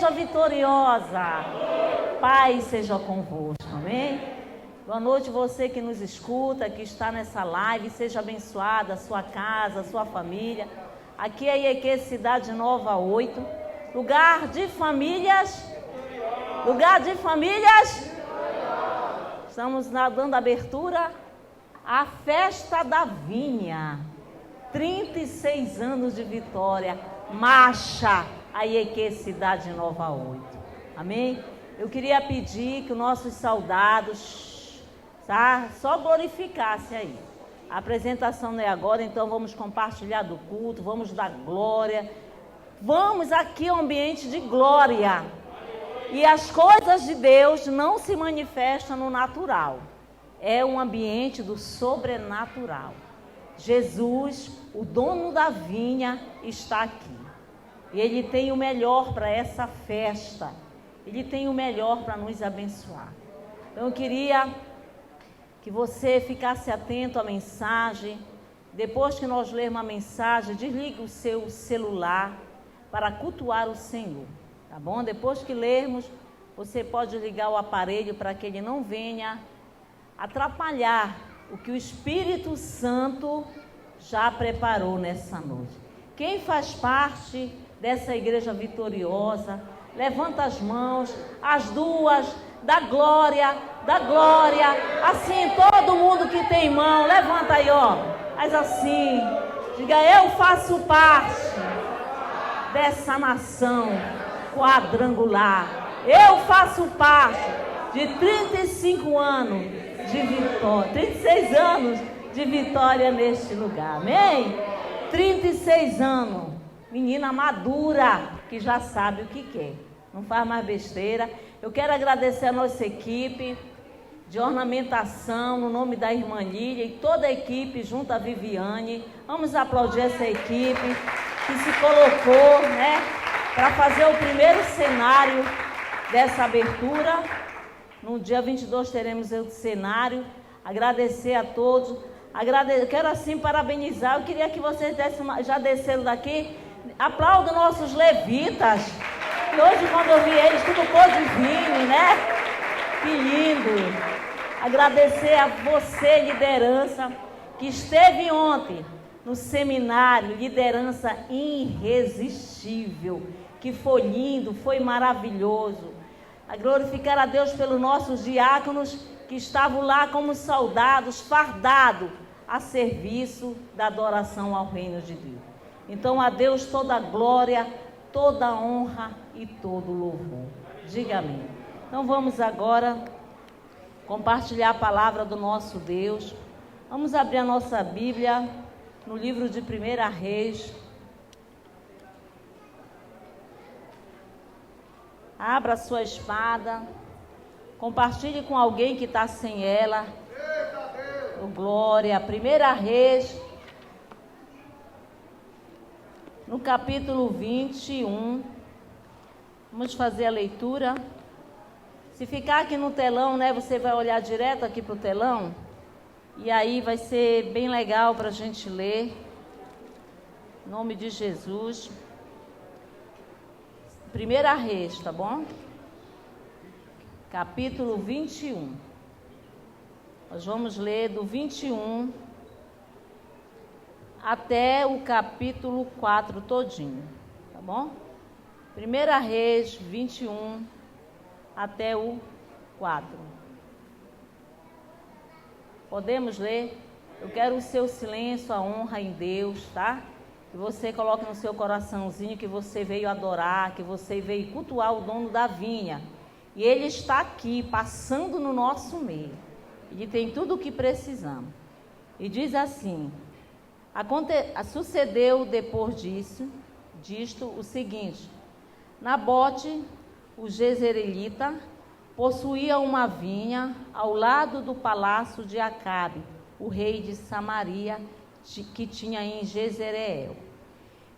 igreja vitoriosa. Paz seja convosco, amém? Boa noite você que nos escuta, que está nessa live, seja abençoada a sua casa, a sua família. Aqui é IEQ Cidade Nova 8, lugar de famílias, estamos dando abertura à festa da vinha, 36 anos de vitória, marcha a IEQ Cidade Nova 8, amém? Eu queria pedir que os nossos soldados, tá? Só glorificasse aí. A apresentação não é agora, então vamos compartilhar do culto, vamos dar glória. Vamos aqui ao ambiente de glória. E as coisas de Deus não se manifestam no natural. É um ambiente do sobrenatural. Jesus, o dono da vinha, está aqui. E Ele tem o melhor para essa festa. Ele tem o melhor para nos abençoar. Então eu queria que você ficasse atento à mensagem. Depois que nós lermos a mensagem, desligue o seu celular para cultuar o Senhor, tá bom? Depois que lermos, você pode ligar o aparelho para que ele não venha atrapalhar o que o Espírito Santo já preparou nessa noite. Quem faz parte dessa igreja vitoriosa, levanta as mãos, as duas, dá glória, assim, todo mundo que tem mão, levanta aí, ó, faz assim, diga, eu faço parte dessa nação quadrangular, eu faço parte de 35 anos de vitória, 36 anos de vitória neste lugar, amém? 36 anos, menina madura, que já sabe o que quer, não faz mais besteira. Eu quero agradecer a nossa equipe de ornamentação, no nome da irmã Lília e toda a equipe junto à Viviane. Vamos aplaudir essa equipe que se colocou, né, para fazer o primeiro cenário dessa abertura. No dia 22 teremos o cenário. Agradecer a todos. Eu quero assim parabenizar. Eu queria que vocês já desceram daqui. Aplaudam nossos levitas. E hoje, quando eu vi eles, tudo cor de vinho, né? Que lindo! Agradecer a você, liderança, que esteve ontem no seminário Liderança Irresistível, que foi lindo, foi maravilhoso. A glorificar a Deus pelos nossos diáconos, que estavam lá como soldados, fardados, a serviço da adoração ao reino de Deus. Então, a Deus toda a glória, toda a honra e todo o louvor. Diga amém. Então vamos agora compartilhar a palavra do nosso Deus. Vamos abrir a nossa Bíblia no livro de 1 Reis. Abra a sua espada. Compartilhe com alguém que está sem ela. Oh, glória. 1 Reis, no capítulo 21. Vamos fazer a leitura. Se ficar aqui no telão, né, você vai olhar direto aqui para o telão. E aí vai ser bem legal para a gente ler. Em nome de Jesus. 1 Reis, tá bom? Capítulo 21. Nós vamos ler do 21 até o capítulo 4 todinho, tá bom? 1 Reis 21 até o 4. Podemos ler? Eu quero o seu silêncio, a honra em Deus, tá? Que você coloque no seu coraçãozinho que você veio adorar, que você veio cultuar o dono da vinha. E Ele está aqui, passando no nosso meio. Ele tem tudo o que precisamos. E diz assim: sucedeu depois disto o seguinte: Nabote, o jezreelita, possuía uma vinha ao lado do palácio de Acabe, o rei de Samaria, que tinha em Jezreel.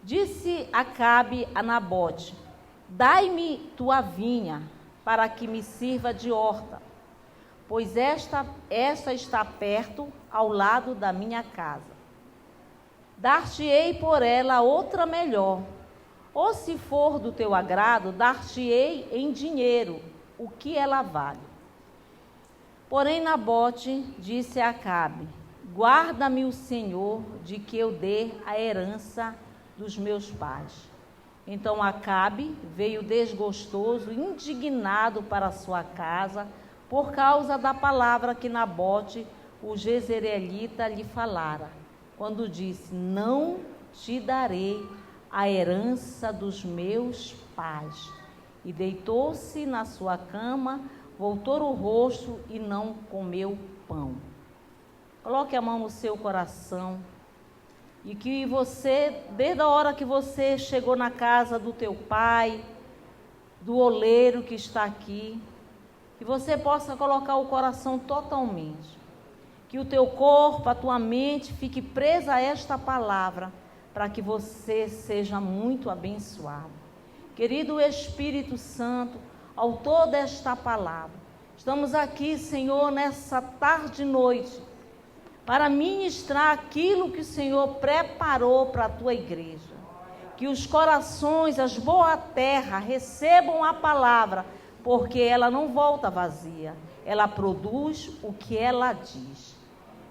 Disse Acabe a Nabote: dai-me tua vinha, para que me sirva de horta, pois esta está perto, ao lado da minha casa. Dar-te-ei por ela outra melhor, Ou se for do teu agrado, dar-te-ei em dinheiro o que ela vale. Porém Nabote disse a Acabe: guarda-me o Senhor de que eu dê a herança dos meus pais. Então Acabe veio desgostoso, indignado para sua casa, por causa da palavra que Nabote, o jezreelita, lhe falara, quando disse: não te darei a herança dos meus pais. E deitou-se na sua cama, voltou o rosto e não comeu pão. Coloque a mão no seu coração e que você, desde a hora que você chegou na casa do teu pai, do oleiro que está aqui, que você possa colocar o coração totalmente, que o teu corpo, a tua mente fique presa a esta palavra, para que você seja muito abençoado. Querido Espírito Santo, autor desta palavra, estamos aqui, Senhor, nessa tarde e noite, para ministrar aquilo que o Senhor preparou para a tua igreja. Que os corações, as boas terras, recebam a palavra, porque ela não volta vazia, ela produz o que ela diz.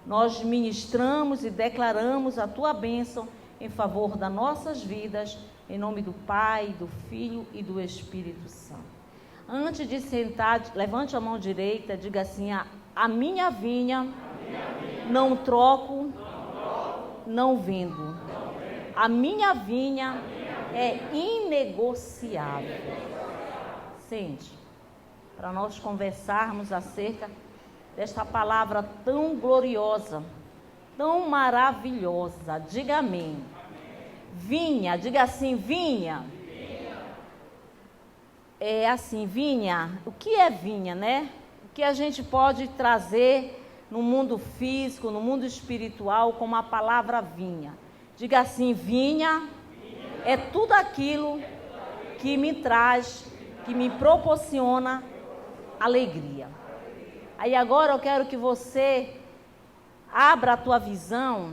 Nós ministramos e declaramos a tua bênção em favor das nossas vidas, em nome do Pai, do Filho e do Espírito Santo. Antes de sentar, levante a mão direita, diga assim: a minha vinha não troco, não vendo. A minha vinha é inegociável. Sente, para nós conversarmos acerca desta palavra tão gloriosa, tão maravilhosa. Diga amém. Vinha, diga assim: vinha. É assim, vinha. O que é vinha, né? O que a gente pode trazer no mundo físico, no mundo espiritual, como a palavra vinha. Diga assim: vinha é tudo aquilo que me traz, que me proporciona alegria. Aí agora eu quero que você abra a tua visão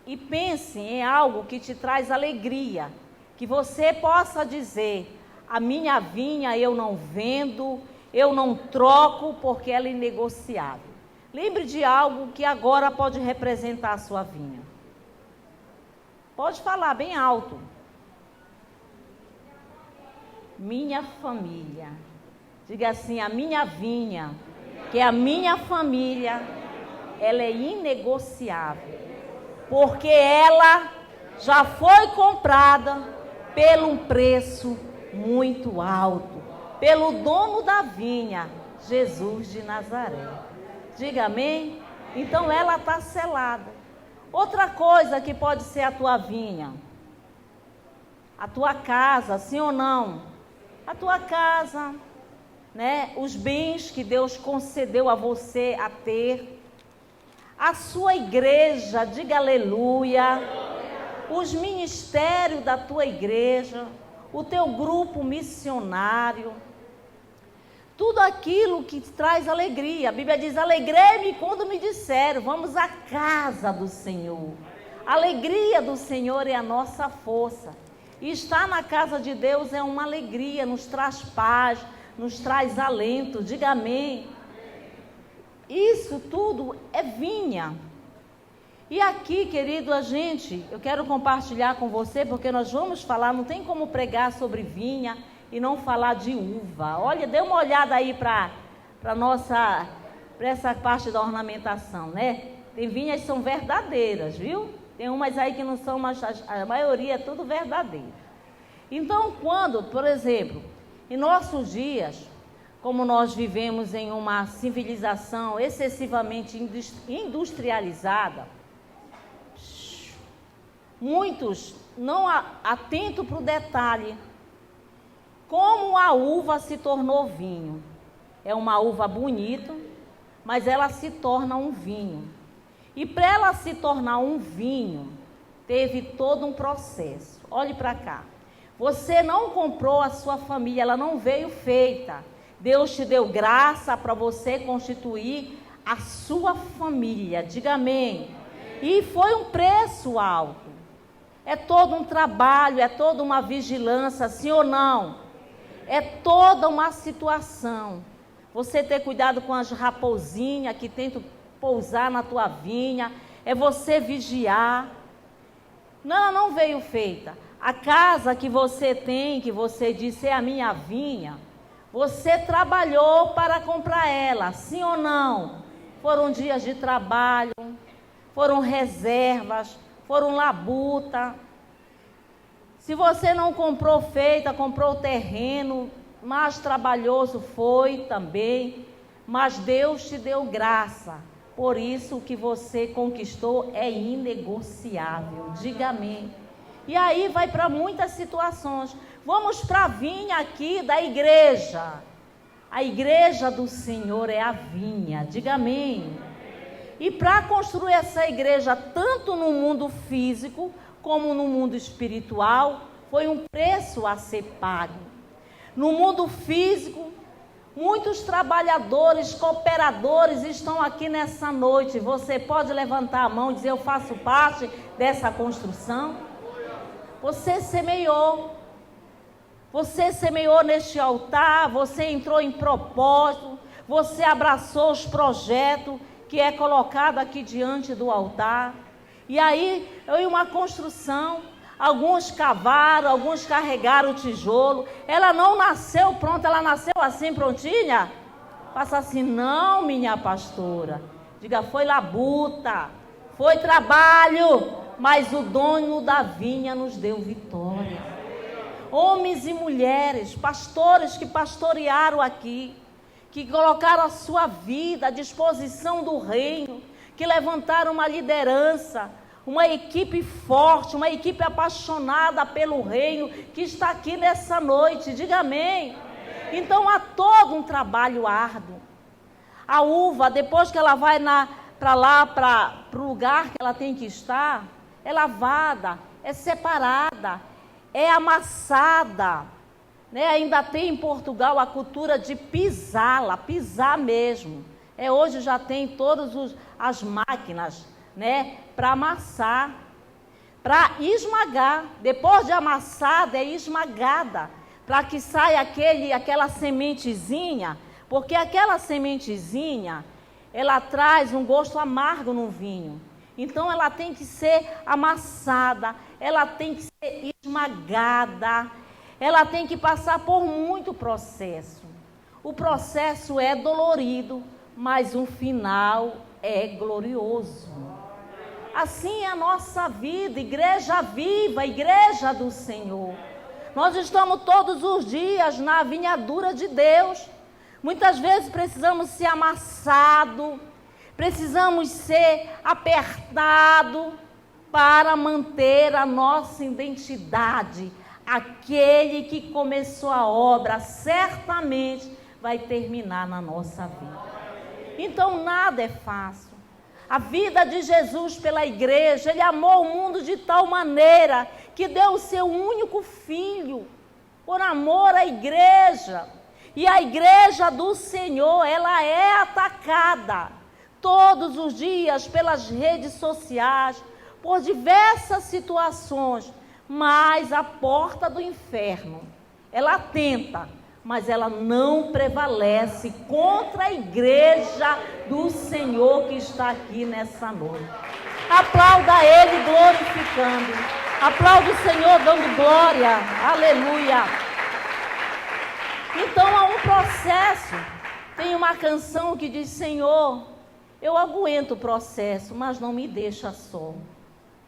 e pense em algo que te traz alegria, que você possa dizer: a minha vinha eu não vendo, eu não troco, porque ela é inegociável. Lembre de algo que agora pode representar a sua vinha. Pode falar bem alto. Minha família. Diga assim: a minha vinha, que é a minha família, ela é inegociável, porque ela já foi comprada pelo um preço muito alto, pelo dono da vinha, Jesus de Nazaré. Diga amém? Então ela está selada. Outra coisa que pode ser a tua vinha, a tua casa, sim ou não? A tua casa, né? Os bens que Deus concedeu a você a ter, a sua igreja, diga aleluia, os ministérios da tua igreja, o teu grupo missionário, tudo aquilo que traz alegria. A Bíblia diz: alegrei-me quando me disseram, vamos à casa do Senhor. A alegria do Senhor é a nossa força. E estar na casa de Deus é uma alegria, nos traz paz, nos traz alento. Diga amém. Isso tudo é vinha. E aqui, querido, eu quero compartilhar com você, porque nós vamos falar, não tem como pregar sobre vinha e não falar de uva. Olha, dê uma olhada aí para essa parte da ornamentação, né? Tem vinhas que são verdadeiras, viu? Tem umas aí que não são, mas a maioria é tudo verdadeiro. Então, quando, por exemplo, em nossos dias, como nós vivemos em uma civilização excessivamente industrializada, muitos não atentam para o detalhe, como a uva se tornou vinho. É uma uva bonita, mas ela se torna um vinho. E para ela se tornar um vinho, teve todo um processo. Olhe para cá. Você não comprou a sua família, ela não veio feita. Deus te deu graça para você constituir a sua família. Diga amém. E foi um preço alto. É todo um trabalho, é toda uma vigilância, sim ou não? É toda uma situação. Você ter cuidado com as raposinhas que tentam pousar na tua vinha, é você vigiar. Não, ela não veio feita. A casa que você tem, que você disse é a minha vinha, você trabalhou para comprar ela, sim ou não? Foram dias de trabalho, foram reservas, foram labuta. Se você não comprou feita, comprou o terreno, mais trabalhoso foi também, mas Deus te deu graça. Por isso o que você conquistou é inegociável. Diga amém. E aí vai para muitas situações. Vamos para a vinha aqui da igreja. A igreja do Senhor é a vinha. Diga amém. E para construir essa igreja, tanto no mundo físico como no mundo espiritual, foi um preço a ser pago. No mundo físico, muitos trabalhadores, cooperadores estão aqui nessa noite. Você pode levantar a mão e dizer: eu faço parte dessa construção? Você semeou. Você semeou neste altar, você entrou em propósito, você abraçou os projetos que é colocado aqui diante do altar. E aí, em uma construção, alguns cavaram, alguns carregaram o tijolo. Ela não nasceu pronta, ela nasceu assim prontinha? Faça assim: não, minha pastora. Diga: foi labuta, foi trabalho, mas o dono da vinha nos deu vitória. Homens e mulheres, pastores que pastorearam aqui, que colocaram a sua vida à disposição do reino, que levantaram uma liderança, uma equipe forte, uma equipe apaixonada pelo reino, que está aqui nessa noite. Diga amém. Então há todo um trabalho árduo. A uva, depois que ela vai para o lugar que ela tem que estar, é lavada, é separada, é amassada, né? Ainda tem em Portugal a cultura de pisá-la, pisar mesmo. Hoje já tem todas as máquinas, né, para amassar, para esmagar. Depois de amassada, é esmagada, para que saia aquela sementezinha, porque aquela sementezinha, ela traz um gosto amargo no vinho. Então ela tem que ser amassada, ela tem que ser esmagada, ela tem que passar por muito processo. O processo é dolorido, mas o final é glorioso. Assim é a nossa vida, igreja viva, igreja do Senhor. Nós estamos todos os dias na vinhadura de Deus. Muitas vezes precisamos ser amassados, precisamos ser apertados para manter a nossa identidade. Aquele que começou a obra certamente vai terminar na nossa vida. Então nada é fácil. A vida de Jesus pela igreja, Ele amou o mundo de tal maneira que deu o seu único filho por amor à igreja. E a igreja do Senhor, ela é atacada todos os dias pelas redes sociais, por diversas situações, mas a porta do inferno, ela tenta, mas ela não prevalece contra a igreja do Senhor que está aqui nessa noite. Aplauda Ele glorificando, aplauda o Senhor dando glória, aleluia. Então há um processo. Tem uma canção que diz: Senhor, eu aguento o processo, mas não me deixa só.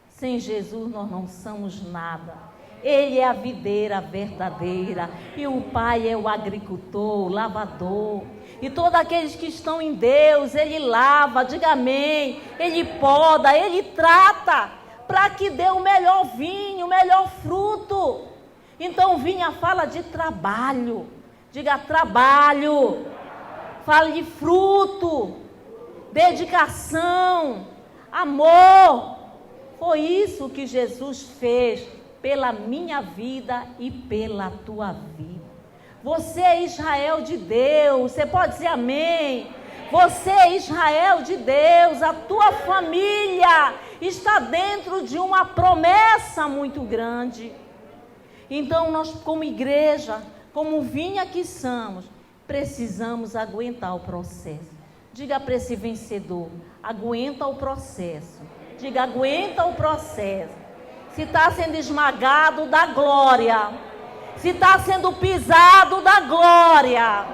Sem Jesus nós não somos nada. Ele é a videira verdadeira e o Pai é o agricultor, o lavador. E todos aqueles que estão em Deus, Ele lava, diga amém. Ele poda, Ele trata para que dê o melhor vinho, o melhor fruto. Então vinha fala de trabalho. Diga trabalho. Fala de fruto, dedicação, amor. Foi isso que Jesus fez pela minha vida e pela tua vida. Você é Israel de Deus, você pode dizer amém. Você é Israel de Deus, a tua família está dentro de uma promessa muito grande. Então nós, como igreja, como vinha que somos, precisamos aguentar o processo. Diga para esse vencedor, aguenta o processo. Diga, aguenta o processo. Se está sendo esmagado, dá glória. Se está sendo pisado, dá glória.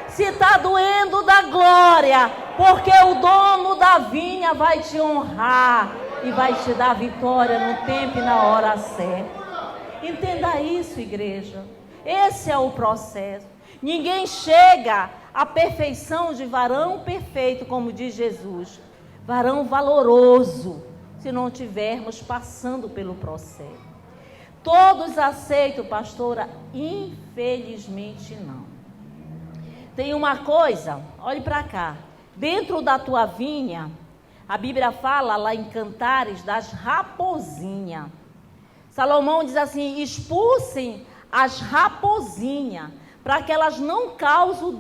Se está doendo, dá glória. Porque o dono da vinha vai te honrar e vai te dar vitória no tempo e na hora certa. Entenda isso, igreja. Esse é o processo. Ninguém chega à perfeição de varão perfeito, como diz Jesus. Varão valoroso, se não tivermos passando pelo processo. Todos aceitam, pastora? Infelizmente não. Tem uma coisa, olhe para cá. Dentro da tua vinha, a Bíblia fala lá em Cantares das raposinhas. Salomão diz assim, expulsem as raposinhas, para que elas não causem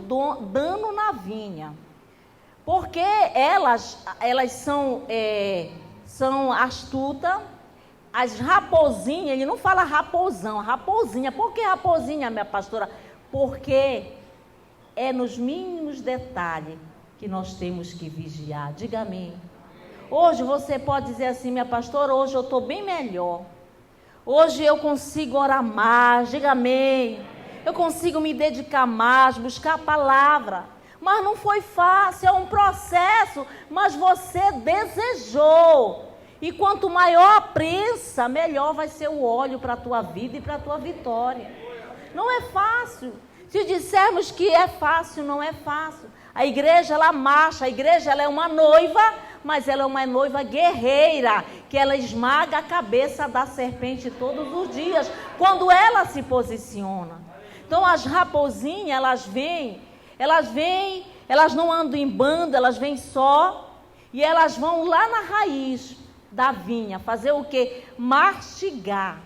dano na vinha. Porque elas são astutas. As raposinhas, ele não fala raposão, raposinha. Por que raposinha, minha pastora? Porque é nos mínimos detalhes que nós temos que vigiar. Diga amém. Hoje você pode dizer assim, minha pastora, hoje eu estou bem melhor. Hoje eu consigo orar mais, diga amém. Eu consigo me dedicar mais, buscar a palavra. Mas não foi fácil, é um processo, mas você desejou. E quanto maior a prensa, melhor vai ser o óleo para a tua vida e para a tua vitória. Não é fácil. Se dissermos que é fácil, não é fácil. A igreja, ela marcha, a igreja, ela é uma noiva, mas ela é uma noiva guerreira, que ela esmaga a cabeça da serpente todos os dias, quando ela se posiciona. Então as raposinhas, elas não andam em bando, elas vêm só, e elas vão lá na raiz da vinha, fazer o quê? Mastigar,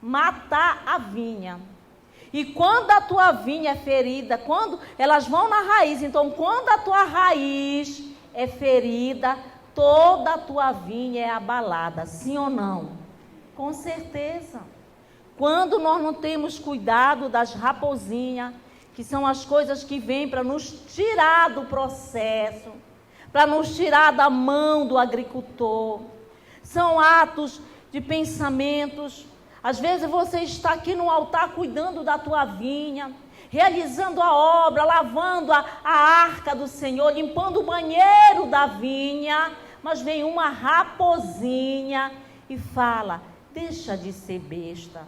matar a vinha. E quando a tua vinha é ferida, quando elas vão na raiz, então quando a tua raiz é ferida, toda a tua vinha é abalada, sim ou não? Com certeza. Quando nós não temos cuidado das raposinhas, que são as coisas que vêm para nos tirar do processo, para nos tirar da mão do agricultor, são atos de pensamentos. Às vezes você está aqui no altar cuidando da tua vinha, realizando a obra, lavando a arca do Senhor, limpando o banheiro da vinha, mas vem uma raposinha e fala, deixa de ser besta.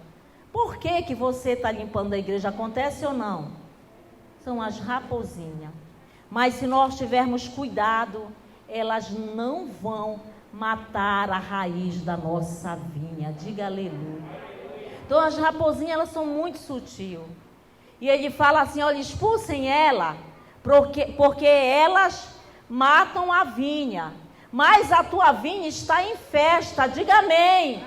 Por que você está limpando a igreja? Acontece ou não? São as raposinhas. Mas se nós tivermos cuidado, elas não vão matar a raiz da nossa vinha. Diga aleluia. Então as raposinhas, elas são muito sutis. E ele fala assim, olha, expulsem ela, porque elas matam a vinha. Mas a tua vinha está em festa. Diga amém.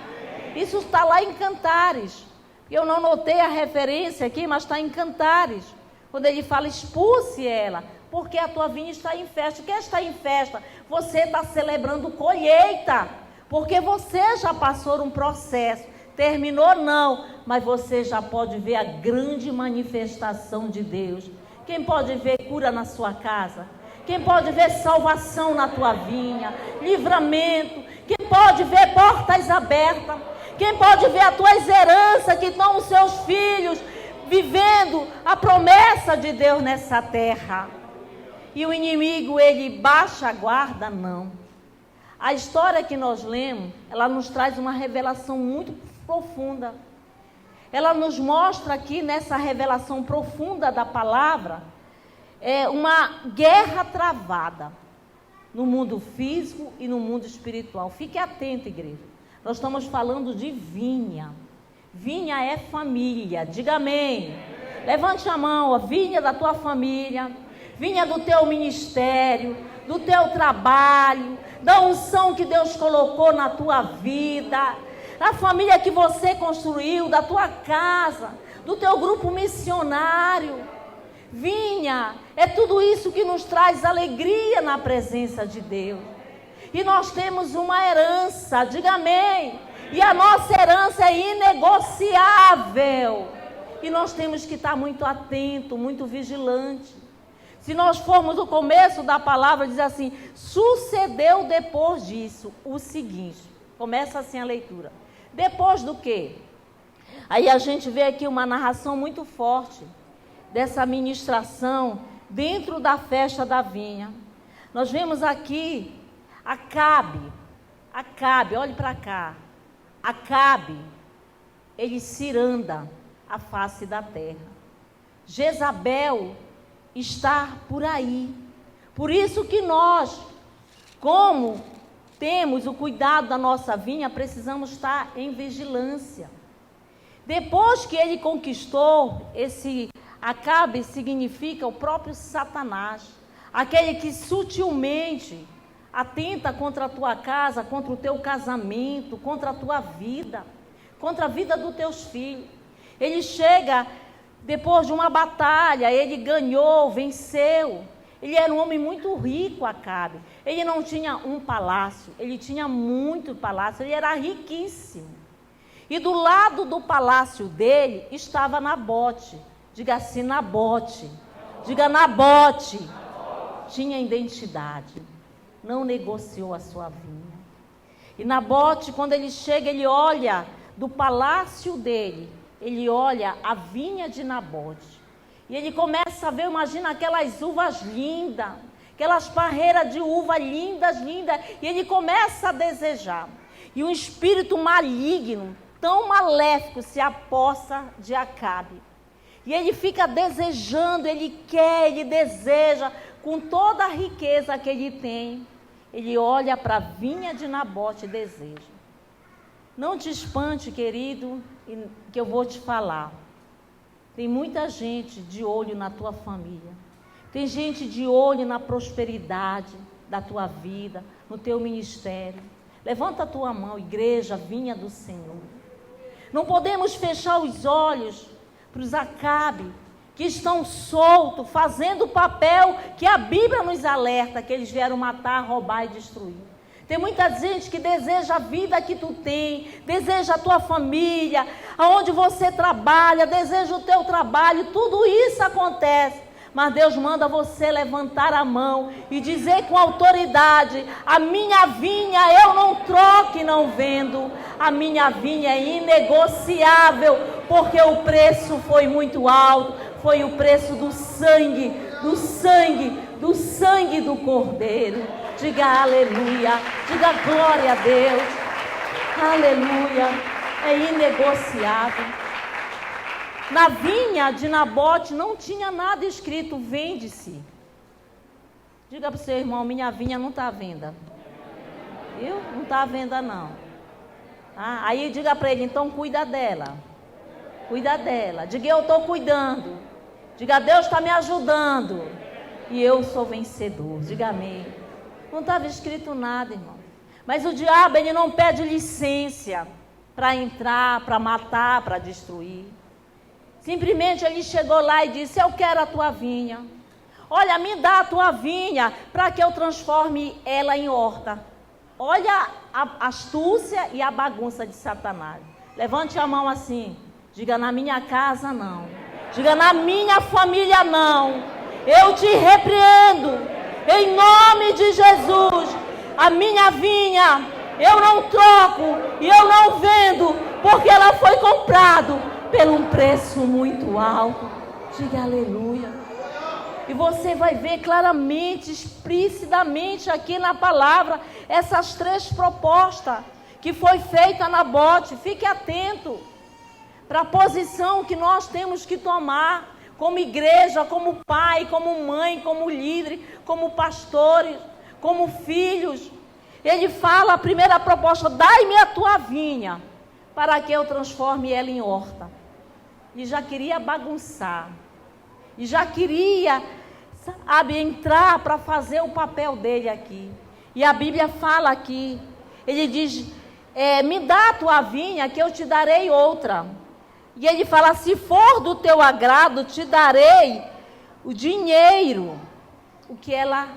Isso está lá em Cantares. Eu não notei a referência aqui, mas está em Cantares. Quando ele fala, expulse ela, porque a tua vinha está em festa. O que está em festa? Você está celebrando colheita, porque você já passou um processo. Terminou não, mas você já pode ver a grande manifestação de Deus. Quem pode ver cura na sua casa? Quem pode ver salvação na tua vinha? Livramento. Quem pode ver portas abertas? Quem pode ver as tuas heranças que estão os seus filhos vivendo a promessa de Deus nessa terra? E o inimigo, ele baixa a guarda? Não. A história que nós lemos, ela nos traz uma revelação muito profunda. Ela nos mostra aqui, nessa revelação profunda da palavra, uma guerra travada no mundo físico e no mundo espiritual. Fique atento, igreja. Nós estamos falando de vinha. Vinha é família. Diga amém. Levante a mão, a vinha da tua família, vinha do teu ministério, do teu trabalho, da unção que Deus colocou na tua vida, a família que você construiu, da tua casa, do teu grupo missionário. Vinha é tudo isso que nos traz alegria na presença de Deus. E nós temos uma herança, diga amém. E a nossa herança é inegociável. E nós temos que estar muito atento, muito vigilante. Se nós formos no começo da palavra, diz assim: sucedeu depois disso o seguinte. Começa assim a leitura. Depois do quê? Aí a gente vê aqui uma narração muito forte dessa ministração dentro da festa da vinha. Nós vemos aqui Acabe, olhe para cá. Acabe, ele ciranda a face da terra. Jezabel está por aí. Por isso que nós, como temos o cuidado da nossa vinha, precisamos estar em vigilância. Depois que ele conquistou, esse Acabe significa o próprio Satanás, aquele que sutilmente atenta contra a tua casa, contra o teu casamento, contra a tua vida, contra a vida dos teus filhos. Ele chega depois de uma batalha, ele ganhou, venceu. Ele era um homem muito rico, Acabe. Ele não tinha um palácio, ele tinha muito palácio, ele era riquíssimo. E do lado do palácio dele estava Nabote. Diga assim, Nabote. Diga Nabote. Tinha identidade. Não negociou a sua vinha. E Nabote, quando ele chega, ele olha do palácio dele, ele olha a vinha de Nabote. E ele começa a ver, imagina aquelas uvas lindas, aquelas parreiras de uva lindas, e ele começa a desejar. E um espírito maligno, tão maléfico, se apossa de Acabe. E ele fica desejando, ele quer, ele deseja, com toda a riqueza que ele tem. Ele olha para a vinha de Nabote e deseja. Não te espante, querido, que eu vou te falar. Tem muita gente de olho na tua família. Tem gente de olho na prosperidade da tua vida, no teu ministério. Levanta a tua mão, igreja, vinha do Senhor. Não podemos fechar os olhos para os Acabe, que estão soltos, fazendo o papel que a Bíblia nos alerta, que eles vieram matar, roubar e destruir. Tem muita gente que deseja a vida que tu tem, deseja a tua família, aonde você trabalha, deseja o teu trabalho, tudo isso acontece. Mas Deus manda você levantar a mão e dizer com autoridade: a minha vinha eu não troco e não vendo. A minha vinha é inegociável, porque o preço foi muito alto. Foi o preço do sangue do Cordeiro. Diga aleluia, diga glória a Deus. Aleluia, é inegociável. Na vinha de Nabote não tinha nada escrito, vende-se. Diga para o seu irmão: minha vinha não está à venda. Viu? Não está à venda não. Aí diga para ele: então cuida dela. Cuida dela. Diga: eu estou cuidando. Diga: Deus está me ajudando. E eu sou vencedor. Diga amém. Não estava escrito nada, irmão. Mas o diabo, ele não pede licença para entrar, para matar, para destruir. Simplesmente ele chegou lá e disse: eu quero a tua vinha. Olha, me dá a tua vinha para que eu transforme ela em horta. Olha a astúcia e a bagunça de Satanás. Levante a mão assim. Diga: na minha casa não. Diga: na minha família não. Eu te repreendo. Em nome de Jesus. A minha vinha eu não troco e eu não vendo, porque ela foi comprada por um preço muito alto. Diga aleluia. E você vai ver claramente, explicitamente aqui na palavra, essas três propostas que foi feita a Nabote. Fique atento para a posição que nós temos que tomar como igreja, como pai, como mãe, como líder, como pastores, como filhos. Ele fala, a primeira proposta: dai-me a tua vinha, para que eu transforme ela em horta. E já queria bagunçar, e já queria, sabe, entrar para fazer o papel dele aqui. E a Bíblia fala aqui, ele diz: me dá a tua vinha que eu te darei outra. E ele fala: se for do teu agrado, te darei o dinheiro, o que ela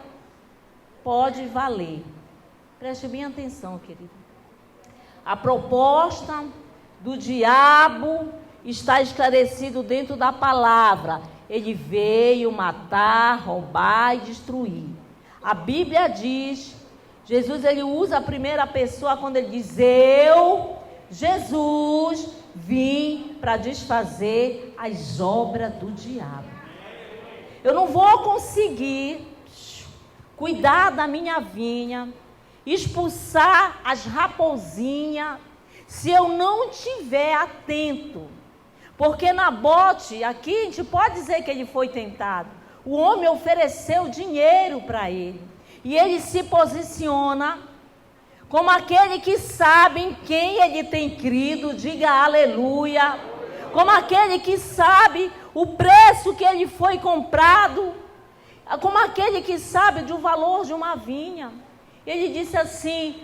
pode valer. Preste bem atenção, querido. A proposta do diabo está esclarecido dentro da palavra. Ele veio matar, roubar e destruir. A Bíblia diz, Jesus, ele usa a primeira pessoa quando ele diz: eu, Jesus, vim para desfazer as obras do diabo. Eu não vou conseguir cuidar da minha vinha, expulsar as raposinhas, se eu não estiver atento. Porque Nabote, aqui a gente pode dizer que ele foi tentado. O homem ofereceu dinheiro para ele. E ele se posiciona como aquele que sabe em quem ele tem crido, diga aleluia. Como aquele que sabe o preço que ele foi comprado, como aquele que sabe do valor de uma vinha. Ele disse assim,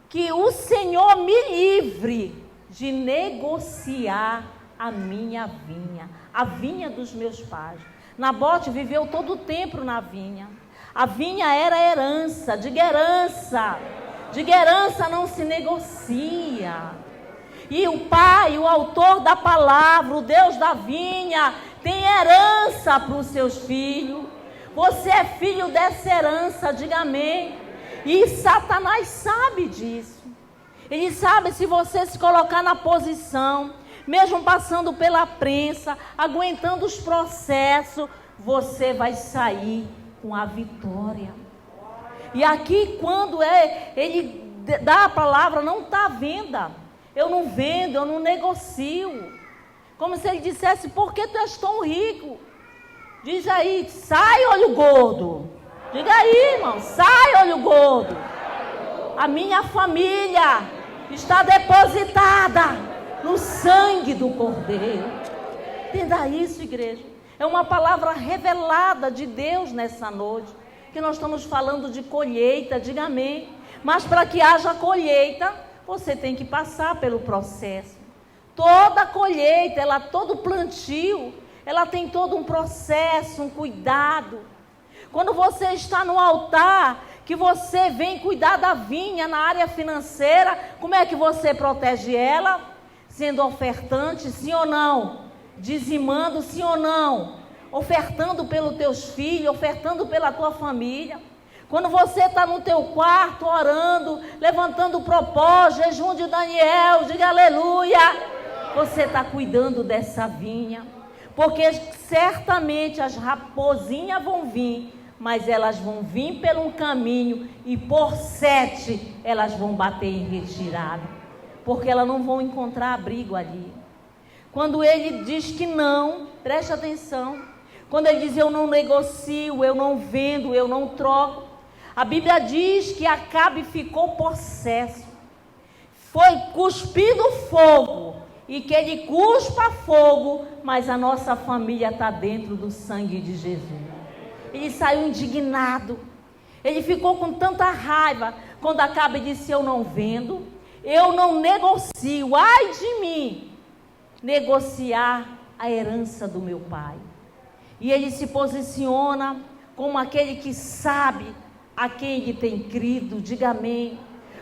que o Senhor me livre de negociar a minha vinha, a vinha dos meus pais. Nabote viveu todo o tempo na vinha. A vinha era herança, diga herança não se negocia. E o Pai, o autor da palavra, o Deus da vinha, tem herança para os seus filhos. Você é filho dessa herança, diga amém. E Satanás sabe disso. Ele sabe, se você se colocar na posição, mesmo passando pela prensa, aguentando os processos, você vai sair com a vitória. E aqui, quando ele dá a palavra, não está à venda. Eu não vendo, eu não negocio. Como se ele dissesse: por que tu és tão rico? Diz aí, sai olho gordo. Diga aí, irmão, sai olho gordo. A minha família está depositada no sangue do Cordeiro. Entenda isso, igreja. É uma palavra revelada de Deus nessa noite. Que nós estamos falando de colheita, diga amém. Mas para que haja colheita, você tem que passar pelo processo. Toda colheita, todo plantio, ela tem todo um processo, um cuidado. Quando você está no altar, que você vem cuidar da vinha na área financeira, como é que você protege ela? Sendo ofertante, sim ou não? Dizimando, sim ou não? Ofertando pelos teus filhos, ofertando pela tua família. Quando você está no teu quarto orando, levantando o propósito, jejum de Daniel, diga aleluia. Você está cuidando dessa vinha. Porque certamente as raposinhas vão vir, mas elas vão vir por um caminho e por 7 elas vão bater em retirada. Porque elas não vão encontrar abrigo ali. Quando ele diz que não, preste atenção. Quando ele diz eu não negocio, eu não vendo, eu não troco. A Bíblia diz que Acabe ficou possesso. Foi cuspido fogo. E que ele cuspa fogo, mas a nossa família está dentro do sangue de Jesus. Ele saiu indignado. Ele ficou com tanta raiva. Quando Acabe disse eu não vendo, eu não negocio. Ai de mim, negociar a herança do meu pai. E ele se posiciona como aquele que sabe a quem ele tem crido, diga amém.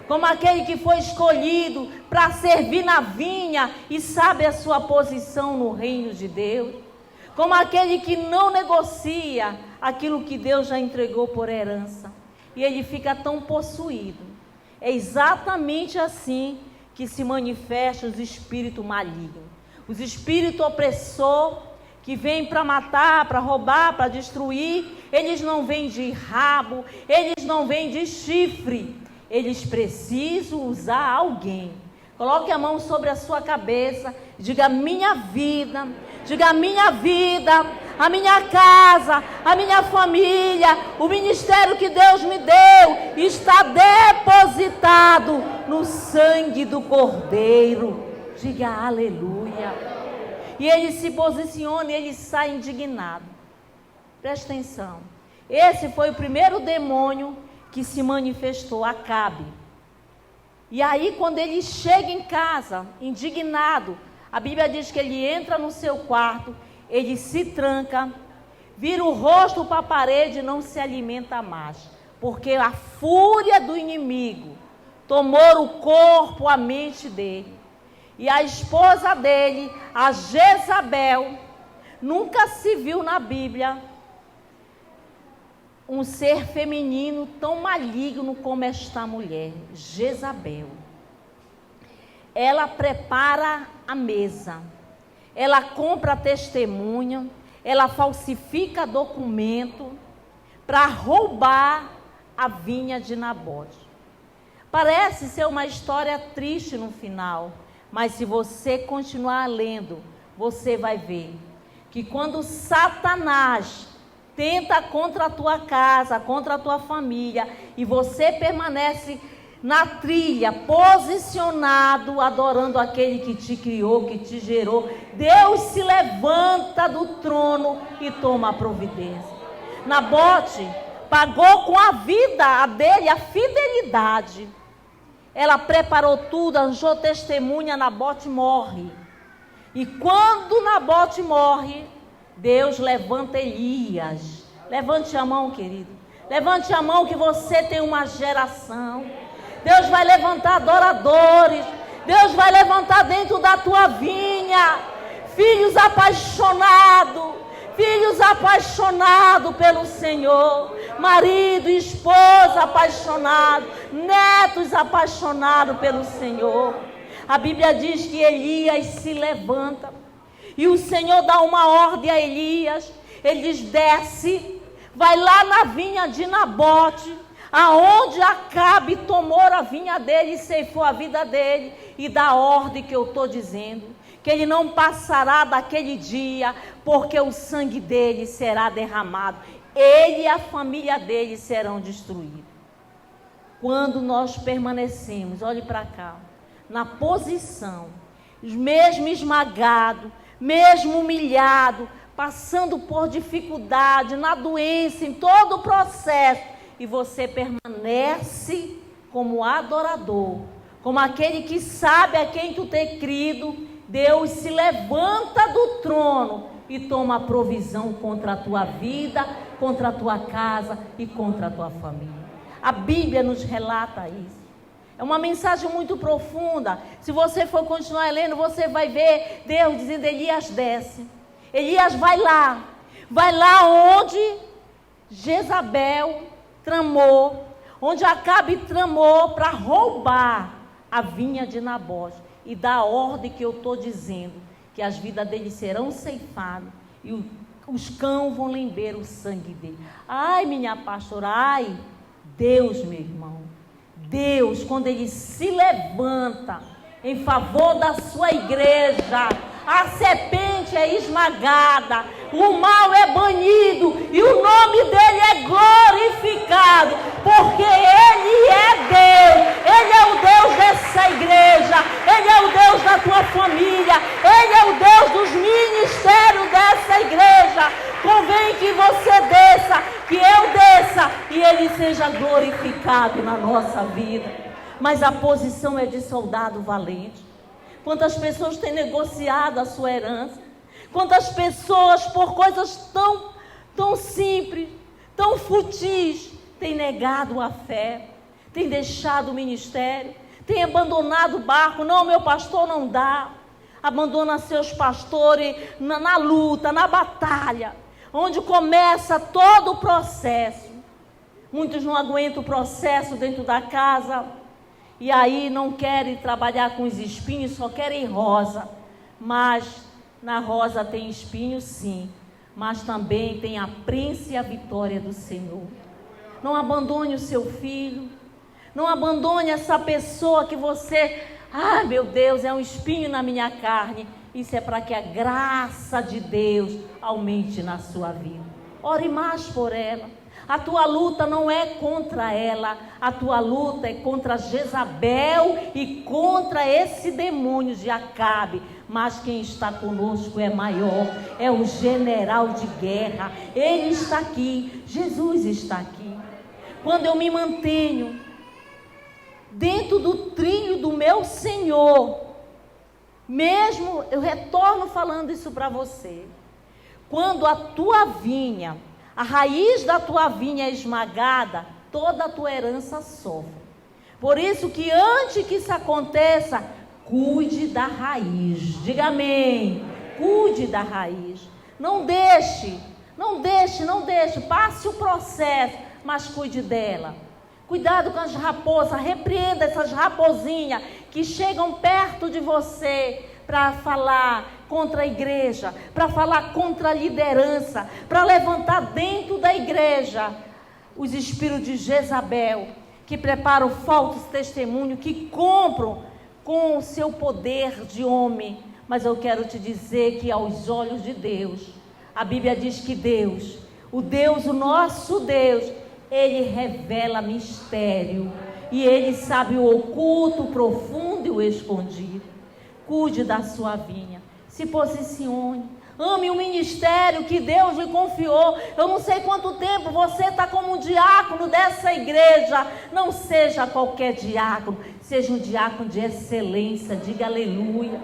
Como aquele que foi escolhido para servir na vinha e sabe a sua posição no reino de Deus. Como aquele que não negocia aquilo que Deus já entregou por herança. E ele fica tão possuído. É exatamente assim que se manifestam os espíritos malignos. Os espíritos opressores que vêm para matar, para roubar, para destruir. Eles não vêm de rabo, eles não vêm de chifre. Eles precisam usar alguém. Coloque a mão sobre a sua cabeça. Diga minha vida. Diga minha vida, a minha casa, a minha família, o ministério que Deus me deu está depositado no sangue do Cordeiro. Diga aleluia. E ele se posiciona e ele sai indignado. Preste atenção. Esse foi o primeiro demônio que se manifestou, Acabe. E aí quando ele chega em casa, indignado, a Bíblia diz que ele entra no seu quarto, ele se tranca, vira o rosto para a parede e não se alimenta mais. porque a fúria do inimigo tomou o corpo, a mente dele. E a esposa dele, a Jezabel, nunca se viu na Bíblia um ser feminino tão maligno como esta mulher, Jezabel. Ela prepara a mesa, ela compra testemunha, ela falsifica documento para roubar a vinha de Nabote. Parece ser uma história triste no final, mas se você continuar lendo, você vai ver que quando Satanás tenta contra a tua casa, contra a tua família, e você permanece na trilha, posicionado, adorando aquele que te criou, que te gerou, Deus se levanta do trono e toma a providência. Nabote pagou com a vida dele a fidelidade. Ela preparou tudo, arranjou testemunha, Nabote morre. E quando Nabote morre, Deus levanta Elias. Levante a mão, querido. Levante a mão que você tem uma geração. Deus vai levantar adoradores. Deus vai levantar dentro da tua vinha filhos apaixonados. Filhos apaixonados pelo Senhor, marido e esposa apaixonados, netos apaixonados pelo Senhor. A Bíblia diz que Elias se levanta e o Senhor dá uma ordem a Elias. Ele diz: desce, vai lá na vinha de Nabote, aonde Acabe tomou a vinha dele e ceifou a vida dele, e dá a ordem que eu estou dizendo, que ele não passará daquele dia, porque o sangue dele será derramado. Ele e a família dele serão destruídos. Quando nós permanecemos, olhe para cá, na posição, mesmo esmagado, mesmo humilhado, passando por dificuldade, na doença, em todo o processo, e você permanece como adorador, como aquele que sabe a quem tu tem crido, Deus se levanta do trono e toma a provisão contra a tua vida, contra a tua casa e contra a tua família. A Bíblia nos relata isso. É uma mensagem muito profunda. Se você for continuar lendo, você vai ver Deus dizendo: Elias desce. Elias vai lá onde Jezabel tramou, onde Acabe tramou para roubar a vinha de Nabote. E dá a ordem que eu estou dizendo, que as vidas deles serão ceifadas e os cães vão lamber o sangue dele. Ai, minha pastora, ai, Deus, meu irmão, Deus, quando ele se levanta em favor da sua igreja, a serpente é esmagada, o mal é banido e o nome dele é glorificado, porque ele é Deus, ele é o Deus dessa igreja, ele é o Deus da tua família, ele é o Deus dos ministérios dessa igreja. Convém que você desça, que eu desça e ele seja glorificado na nossa vida. Mas a posição é de soldado valente. Quantas pessoas têm negociado a sua herança? Quantas pessoas, por coisas tão simples, tão futis, têm negado a fé, têm deixado o ministério, têm abandonado o barco? Não, meu pastor, não dá. Abandona seus pastores na luta, na batalha, onde começa todo o processo. Muitos não aguentam o processo dentro da casa, e aí não querem trabalhar com os espinhos, só querem rosa. Mas na rosa tem espinho, sim, mas também tem a prensa e a vitória do Senhor. Não abandone o seu filho, não abandone essa pessoa que você, meu Deus, é um espinho na minha carne. Isso é para que a graça de Deus aumente na sua vida. Ore mais por ela. A tua luta não é contra ela, a tua luta é contra Jezabel e contra esse demônio de Acabe. Mas quem está conosco é maior, é o general de guerra. Ele está aqui, Jesus está aqui. Quando eu me mantenho dentro do trilho do meu Senhor, mesmo, eu retorno falando isso para você, quando a tua vinha, a raiz da tua vinha é esmagada, toda a tua herança sofre. Por isso que antes que isso aconteça, cuide da raiz. Diga amém. Cuide da raiz. Não deixe. Passe o processo, mas cuide dela. Cuidado com as raposas. Repreenda essas raposinhas que chegam perto de você para falar contra a igreja, para falar contra a liderança, para levantar dentro da igreja os espíritos de Jezabel, que preparam falsos testemunhos, que compram com o seu poder de homem. Mas eu quero te dizer que aos olhos de Deus, a Bíblia diz que Deus, o nosso Deus, Ele revela mistério, e Ele sabe o oculto, o profundo e o escondido. Cuide da sua vinha, se posicione. Ame o ministério que Deus lhe confiou. Eu não sei quanto tempo você está como um diácono dessa igreja. Não seja qualquer diácono, seja um diácono de excelência. Diga aleluia.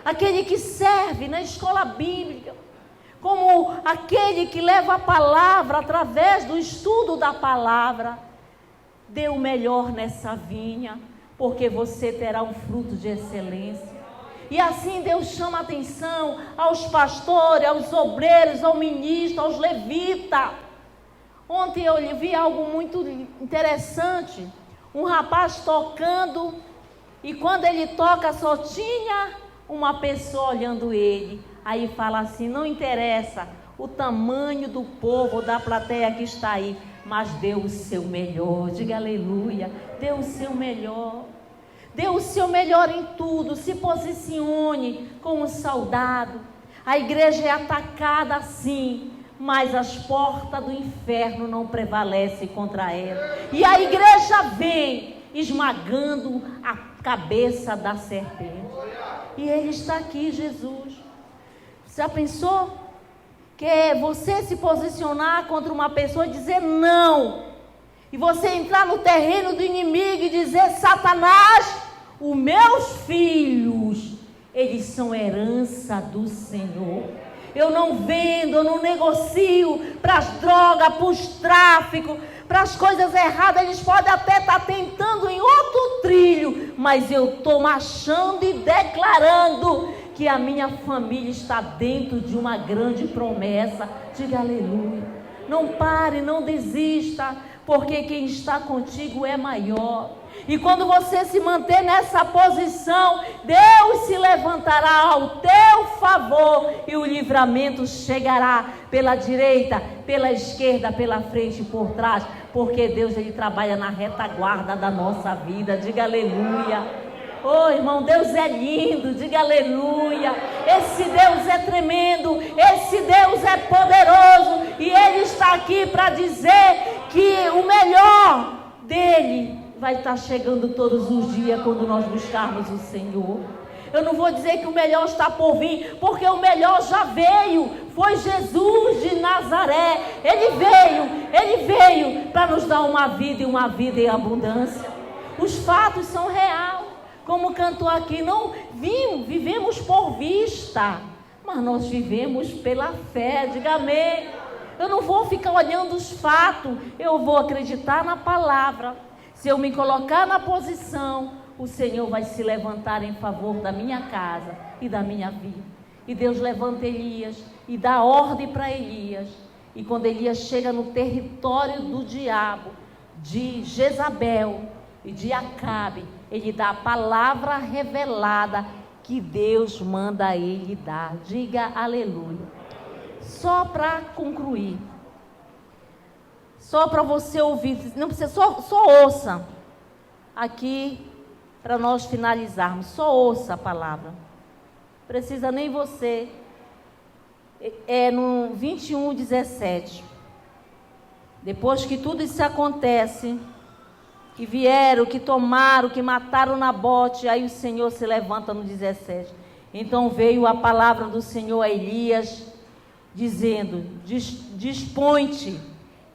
Aquele que serve na escola bíblica, como aquele que leva a palavra através do estudo da palavra. Dê o melhor nessa vinha, porque você terá um fruto de excelência. E assim Deus chama a atenção aos pastores, aos obreiros, ao ministro, aos levitas. Ontem eu vi algo muito interessante. Um rapaz tocando, e quando ele toca só tinha uma pessoa olhando ele. Aí fala assim, não interessa o tamanho do povo, da plateia que está aí, mas dê o seu melhor. Diga aleluia. Dê o seu melhor. Dê o seu melhor em tudo, se posicione como um soldado. A igreja é atacada sim, mas as portas do inferno não prevalecem contra ela. E a igreja vem esmagando a cabeça da serpente. E Ele está aqui, Jesus. Já pensou? Que é você se posicionar contra uma pessoa e dizer não. E você entrar no terreno do inimigo e dizer, Satanás, os meus filhos, eles são herança do Senhor. Eu não vendo, eu não negocio para as drogas, para os tráficos, para as coisas erradas. Eles podem até estar tentando em outro trilho, mas eu estou marchando e declarando que a minha família está dentro de uma grande promessa. Diga aleluia. Não pare, não desista, porque quem está contigo é maior. E quando você se manter nessa posição, Deus se levantará ao teu favor e o livramento chegará pela direita, pela esquerda, pela frente e por trás, porque Deus, Ele trabalha na retaguarda da nossa vida. Diga aleluia. Oh, irmão, Deus é lindo, diga aleluia. Esse Deus é tremendo, esse Deus é poderoso, e Ele está aqui para dizer que o melhor dEle vai estar chegando todos os dias quando nós buscarmos o Senhor. Eu não vou dizer que o melhor está por vir, porque o melhor já veio. Foi Jesus de Nazaré. Ele veio para nos dar uma vida, e uma vida em abundância. Os fatos são reais. Como cantou aqui, não vivemos por vista, mas nós vivemos pela fé. Diga amém. Eu não vou ficar olhando os fatos, eu vou acreditar na palavra. Se eu me colocar na posição, o Senhor vai se levantar em favor da minha casa e da minha vida. E Deus levanta Elias e dá ordem para Elias. E quando Elias chega no território do diabo, de Jezabel e de Acabe, ele dá a palavra revelada que Deus manda ele dar. Diga aleluia. Só para concluir, só para você ouvir, não precisa, só ouça aqui para nós finalizarmos. Só ouça a palavra. Precisa nem você. É no 21:17. Depois que tudo isso acontece, que vieram, que tomaram, que mataram Nabote, aí o Senhor se levanta no 17. Então veio a palavra do Senhor a Elias, dizendo: dispõe-te,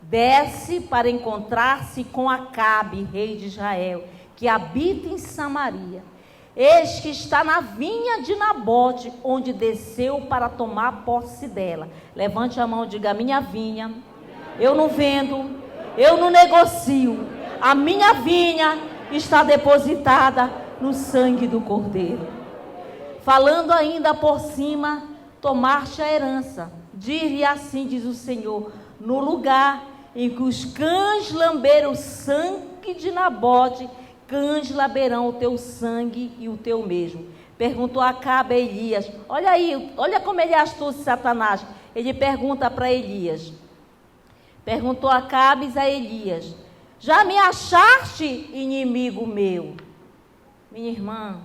desce para encontrar-se com Acabe, rei de Israel, que habita em Samaria. Eis que está na vinha de Nabote, onde desceu para tomar posse dela. Levante a mão e diga: minha vinha, eu não vendo, Eu não negocio. A minha vinha está depositada no sangue do Cordeiro. Falando ainda por cima, tomaste a herança. Dir-lhe assim, diz o Senhor, no lugar em que os cães lamberam o sangue de Nabote, cães lamberão o teu sangue e o teu mesmo. Perguntou Acabe a Elias. Olha aí, olha como ele é astuto, Satanás. Ele pergunta para Elias. Perguntou Acabe a Elias. Já me achaste inimigo meu? Minha irmã,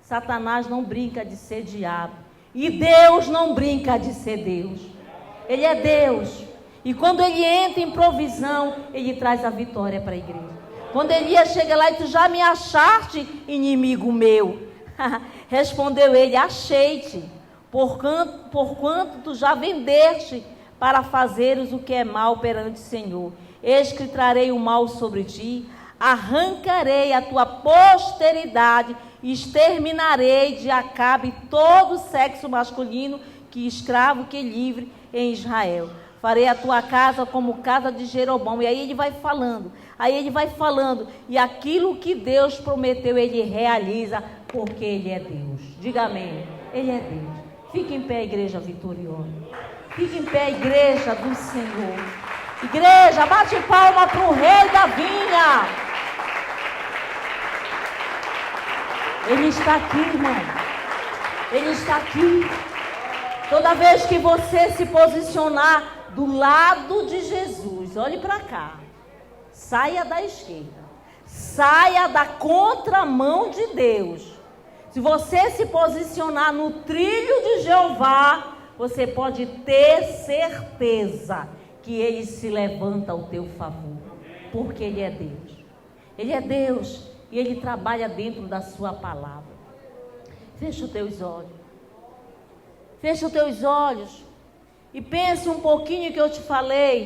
Satanás não brinca de ser diabo. E Deus não brinca de ser Deus. Ele é Deus. E quando ele entra em provisão, ele traz a vitória para a igreja. Quando Elias chega lá e tu já me achaste inimigo meu? Respondeu ele, achei-te, porquanto tu já vendeste para fazeres o que é mal perante o Senhor. Eis que trarei o mal sobre ti, arrancarei a tua posteridade, exterminarei de Acabe todo o sexo masculino, que escravo, que livre em Israel. Farei a tua casa como casa de Jeroboão. E aí ele vai falando, e aquilo que Deus prometeu, ele realiza, porque ele é Deus. Diga amém. Ele é Deus. Fique em pé, igreja vitoriosa. Fique em pé, igreja do Senhor. Igreja, bate palma para o rei da vinha. Ele está aqui, irmão. Ele está aqui. Toda vez que você se posicionar do lado de Jesus, olhe para cá. Saia da esquerda. Saia da contramão de Deus. Se você se posicionar no trilho de Jeová, você pode ter certeza que Ele se levanta ao teu favor. Porque Ele é Deus. Ele é Deus e Ele trabalha dentro da sua palavra. Fecha os teus olhos. Fecha os teus olhos e pense um pouquinho que eu te falei.